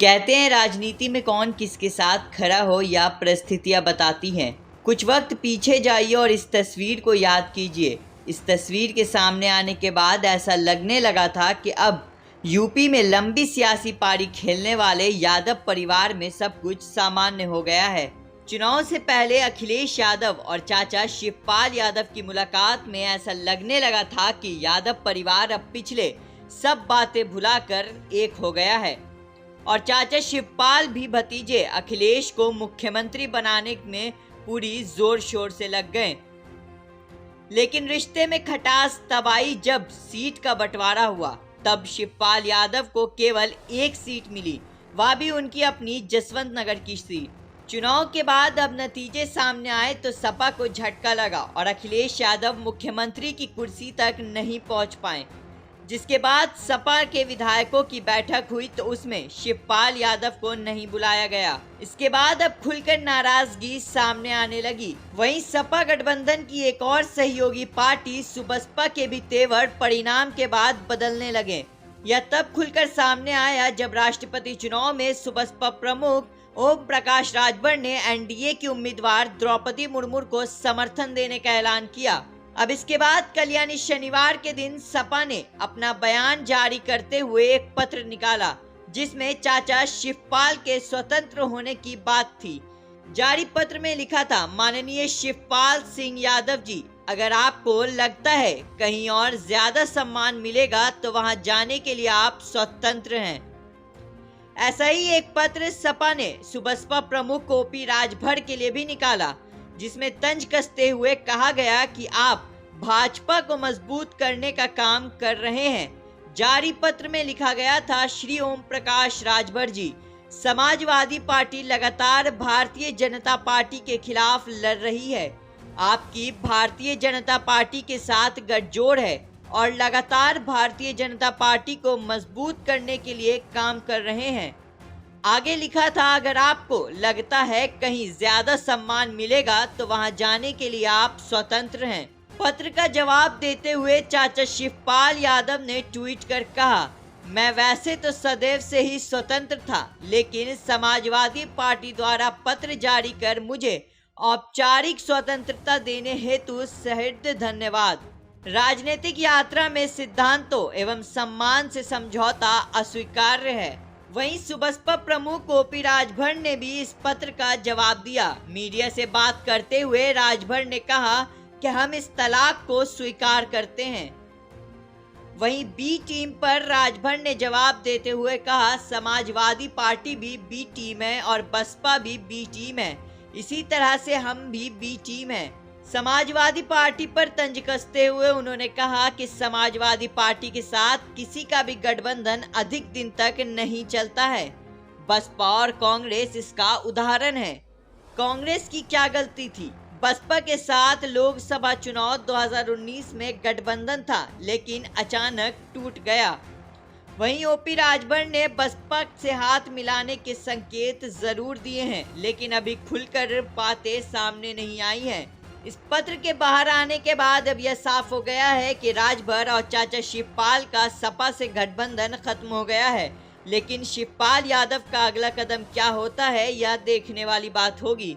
कहते हैं राजनीति में कौन किसके साथ खड़ा हो या परिस्थितियां बताती हैं। कुछ वक्त पीछे जाइए और इस तस्वीर को याद कीजिए। इस तस्वीर के सामने आने के बाद ऐसा लगने लगा था कि अब यूपी में लंबी सियासी पारी खेलने वाले यादव परिवार में सब कुछ सामान्य हो गया है। चुनाव से पहले अखिलेश यादव और चाचा शिवपाल यादव की मुलाकात में ऐसा लगने लगा था कि यादव परिवार अब पिछले सब बातें भुलाकर एक हो गया है और चाचा शिवपाल भी भतीजे अखिलेश को मुख्यमंत्री बनाने में पूरी जोर शोर से लग गए। लेकिन रिश्ते में खटास तब आई जब सीट का बंटवारा हुआ। तब शिवपाल यादव को केवल एक सीट मिली, वह भी उनकी अपनी जसवंत नगर की सीट। चुनाव के बाद अब नतीजे सामने आए तो सपा को झटका लगा और अखिलेश यादव मुख्यमंत्री की कुर्सी तक नहीं पहुंच पाए। जिसके बाद सपा के विधायकों की बैठक हुई तो उसमें शिवपाल यादव को नहीं बुलाया गया। इसके बाद अब खुलकर नाराजगी सामने आने लगी। वहीं सपा गठबंधन की एक और सहयोगी पार्टी सुबसपा के भी तेवर परिणाम के बाद बदलने लगे। यह तब खुलकर सामने आया जब राष्ट्रपति चुनाव में सुबसपा प्रमुख ओम प्रकाश राजभर ने एनडीए की उम्मीदवार द्रौपदी मुर्मू को समर्थन देने का ऐलान किया। अब इसके बाद कल यानी शनिवार के दिन सपा ने अपना बयान जारी करते हुए एक पत्र निकाला जिसमें चाचा शिवपाल के स्वतंत्र होने की बात थी। जारी पत्र में लिखा था, माननीय शिवपाल सिंह यादव जी, अगर आपको लगता है कहीं और ज्यादा सम्मान मिलेगा तो वहां जाने के लिए आप स्वतंत्र हैं। ऐसा ही एक पत्र सपा ने सुबसपा प्रमुख ओपी राजभर के लिए भी निकाला जिसमें तंज कसते हुए कहा गया कि आप भाजपा को मजबूत करने का काम कर रहे हैं। जारी पत्र में लिखा गया था, श्री ओम प्रकाश राजभर जी, समाजवादी पार्टी लगातार भारतीय जनता पार्टी के खिलाफ लड़ रही है। आपकी भारतीय जनता पार्टी के साथ गठजोड़ है और लगातार भारतीय जनता पार्टी को मजबूत करने के लिए काम कर रहे हैं। आगे लिखा था, अगर आपको लगता है कहीं ज्यादा सम्मान मिलेगा तो वहां जाने के लिए आप स्वतंत्र हैं। पत्र का जवाब देते हुए चाचा शिवपाल यादव ने ट्वीट कर कहा, मैं वैसे तो सदैव से ही स्वतंत्र था, लेकिन समाजवादी पार्टी द्वारा पत्र जारी कर मुझे औपचारिक स्वतंत्रता देने हेतु सहृदय धन्यवाद। राजनीतिक यात्रा में सिद्धांतों एवं सम्मान से समझौता अस्वीकार्य है। वहीं सुबसपा प्रमुख ओपी राजभर ने भी इस पत्र का जवाब दिया। मीडिया से बात करते हुए राजभर ने कहा कि हम इस तलाक को स्वीकार करते हैं। वहीं बी टीम पर राजभर ने जवाब देते हुए कहा, समाजवादी पार्टी भी बी टीम है और बसपा भी बी टीम है, इसी तरह से हम भी बी टीम है। समाजवादी पार्टी पर तंज कसते हुए उन्होंने कहा कि समाजवादी पार्टी के साथ किसी का भी गठबंधन अधिक दिन तक नहीं चलता है। बसपा और कांग्रेस इसका उदाहरण है। कांग्रेस की क्या गलती थी? बसपा के साथ लोकसभा चुनाव 2019 में गठबंधन था लेकिन अचानक टूट गया। वहीं ओपी राजभर ने बसपा से हाथ मिलाने के संकेत जरूर दिए हैं लेकिन अभी खुलकर बातें सामने नहीं आई हैं। इस पत्र के बाहर आने के बाद अब यह साफ हो गया है कि राजभर और चाचा शिवपाल का सपा से गठबंधन खत्म हो गया है, लेकिन शिवपाल यादव का अगला कदम क्या होता है यह देखने वाली बात होगी।